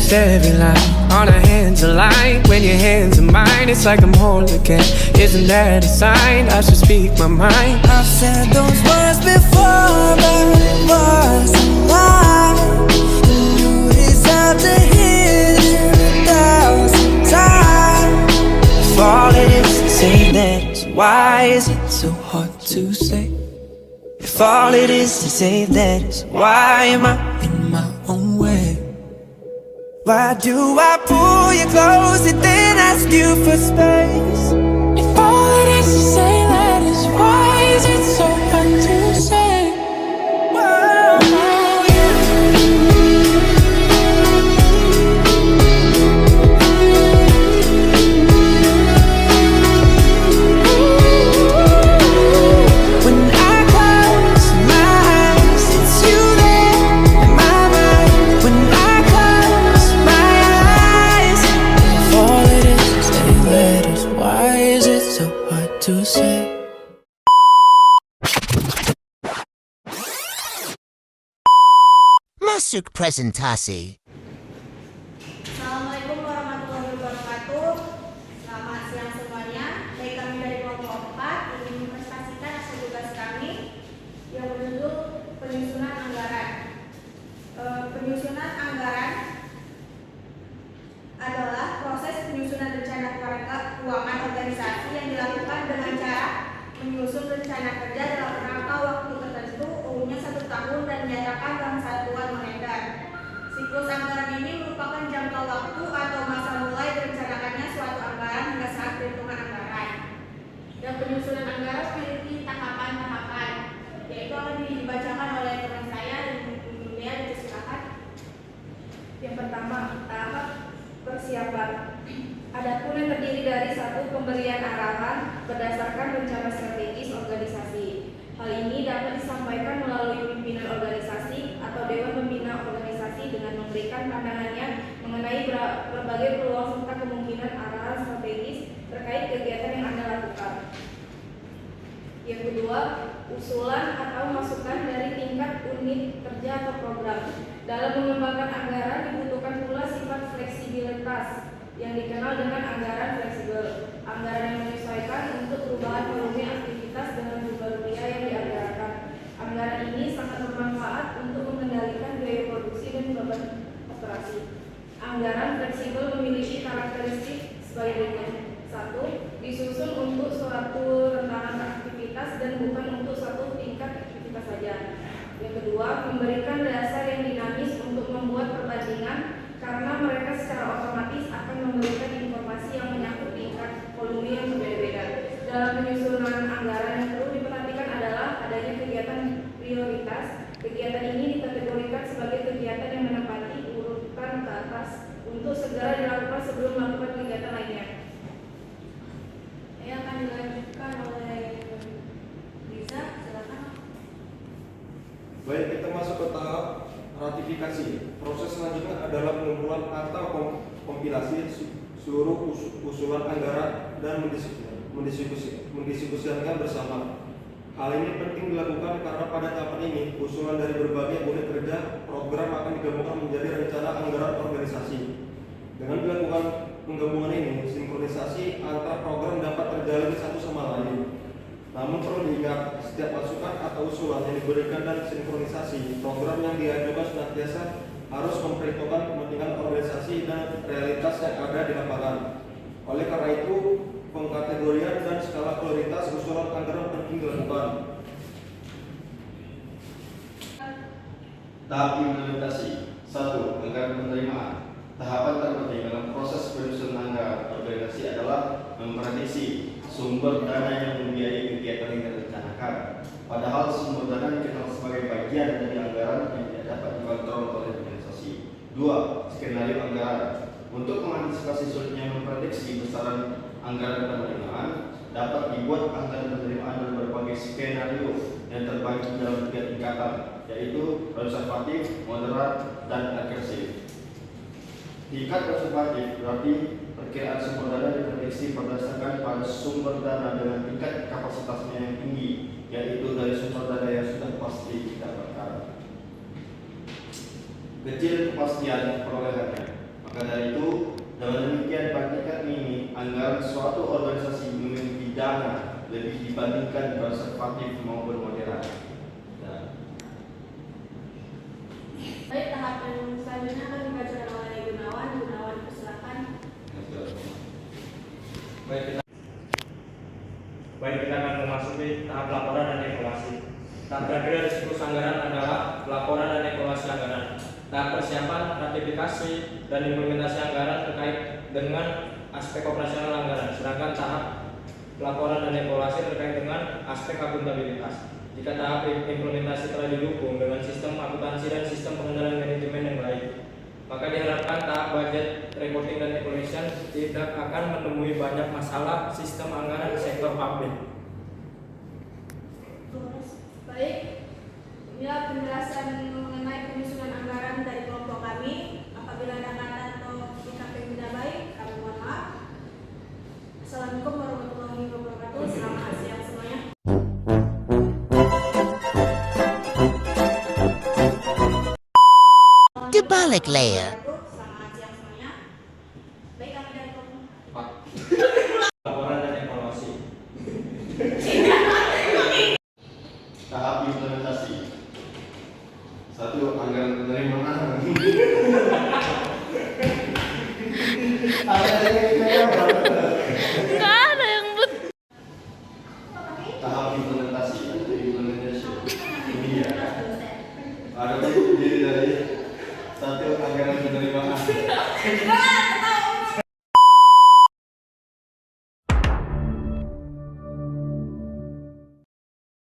finish every line on our hands aligned. When your hands are mine, it's like I'm whole again. Isn't that a sign? I should speak my mind. I've said those words before, but it was a lie. You deserve to hear it 1,000 times. If all it is to say that, why is it so hard to say? If all it is to say that, why am I in my own way? Why do I pull you close and then ask you for space? If all it is to say that is, why is it so hard to say? Whoa, yeah. When I close my eyes, it's you there in my mind. When I close my eyes, if all it is to say letters, why is it so hard to say? Masuk presentasi. Assalamualaikum warahmatullahi wabarakatuh. Selamat siang semuanya. Baik, kami dari kelompok 4 ingin mempresentasikan hasil tugas kami yang berjudul penyusunan anggaran. Penyusunan anggaran adalah proses penyusunan rencana keuangan organisasi yang dilakukan dengan cara menyusun rencana kerja dalam rangka waktu tertentu, umumnya 1 tahun, dan dinyatakan dalam satuan moneter. Siklus anggaran ini merupakan jangka waktu atau masa mulai direncanakannya suatu anggaran hingga saat perhitungan anggaran. Dan penyusunan anggaran memiliki tahapan-tahapan, yaitu akan dibacakan oleh teman saya dan dia dipersilakan. Yang pertama, tahap persiapan. Adapun yang terdiri dari 1. Pemberian arahan berdasarkan rencana strategis organisasi. Hal ini dapat disampaikan melalui pimpinan organisasi atau dewan pembina organisasi dengan memberikan pandangannya mengenai berbagai peluang serta kemungkinan arahan strategis terkait kegiatan yang Anda lakukan. Yang kedua, usulan atau masukan dari tingkat unit kerja atau program. Dalam mengembangkan anggaran dibutuhkan pula sifat fleksibilitas yang dikenal dengan anggaran fleksibel. Anggaran yang menyesuaikan untuk perubahan volume aktivitas dengan jumlah rupiah yang dianggarkan. Anggaran ini sangat bermanfaat untuk mengendalikan biaya produksi dan beban operasi. Anggaran fleksibel memiliki karakteristik sebagai berikut. 1. Disusun untuk suatu rentanan aktivitas dan bukan untuk satu tingkat aktivitas saja. Yang kedua, memberikan dasar yang dinamis untuk membuat perbandingan karena mereka secara otomatis akan memberikan informasi yang menyangkut tingkat volume yang berbeda-beda. Dalam penyusunan anggaran yang perlu diperhatikan adalah adanya kegiatan prioritas. Kegiatan ini dikategorikan sebagai kegiatan yang menempati urutan ke atas untuk segera dilakukan sebelum melakukan kegiatan lainnya. Yang akan dilanjutkan oleh Riza, silakan. Baik, kita masuk ke tahap ratifikasi. Proses selanjutnya adalah pengumpulan atau kompilasi seluruh usulan anggaran dan mendiskusikannya bersama. Hal ini penting dilakukan karena pada tahapan ini usulan dari berbagai unit kerja program akan digabungkan menjadi rencana anggaran organisasi. Dengan dilakukan penggabungan ini, sinkronisasi antar program dapat terjalin satu sama lain. Namun perlu diingat, setiap masukan atau usulan yang diberikan dan sinkronisasi program yang diajukan senantiasa harus memperhitungkan kepentingan organisasi dan realitas yang ada di lapangan. Oleh karena itu, pengkategorian dan skala prioritas usulan anggaran penting dilakukan. Tahap implementasi. 1. Anggaran penerimaan. Tahapan terpenting dalam proses penyusunan anggaran organisasi adalah memprediksi sumber dana yang membiayai kegiatan yang direncanakan. Padahal sumber dana dikenal sebagai bagian dari anggaran yang tidak dapat dikontrol oleh organisasi. 2. Skenario anggaran. Untuk mengantisipasi sulitnya memprediksi besaran anggaran penerimaan, dapat dibuat anggaran penerimaan dalam berbagai skenario yang terbagi dalam 3 tingkatan, yaitu konservatif, moderat, dan agresif. Tingkat konservatif berarti perkiraan sumber dana diprediksi berdasarkan pada sumber dana dengan tingkat kapasitasnya yang tinggi, yaitu dari sumber dana yang sudah pasti didapatkan. Kecil kepastian perolehannya. Maka dari itu, dengan demikian praktikan ini, anggaran suatu organisasi memiliki dana lebih dibandingkan konservatif maupun moderat. Baik, tahapan selanjutnya akan dibacakan oleh Gunawan. Gunawan, persilakan. Baik, kita akan memasuki tahap laporan dan evaluasi. Tahap terakhir dari siklus anggaran adalah laporan dan evaluasi anggaran. Tahap persiapan, ratifikasi, dan implementasi anggaran terkait dengan aspek operasional anggaran. Sedangkan tahap laporan dan evaluasi terkait dengan aspek akuntabilitas. Jika tahap implementasi telah didukung dengan sistem akuntansi dan sistem pengendalian manajemen yang baik, maka diharapkan tahap budget reporting dan evaluation tidak akan menemui banyak masalah sistem anggaran sektor publik. Baik, inilah penjelasan mengenai penyusunan anggaran dari kelompok kami. Apabila ada kata atau sikap yang tidak baik, kami mohon maaf. Assalamualaikum warahmatullahi wabarakatuh. Selamat siang semuanya. The Balik Layer. Selamat siang semuanya. Baik, kami dari kelompok. Laporan dan evaluasi. Tahap implementasi. 1. Anggaran penerimaan. Tahap implementasi atau implementation. Ini ya. Ada diri dari 1. Anggaran penerimaan.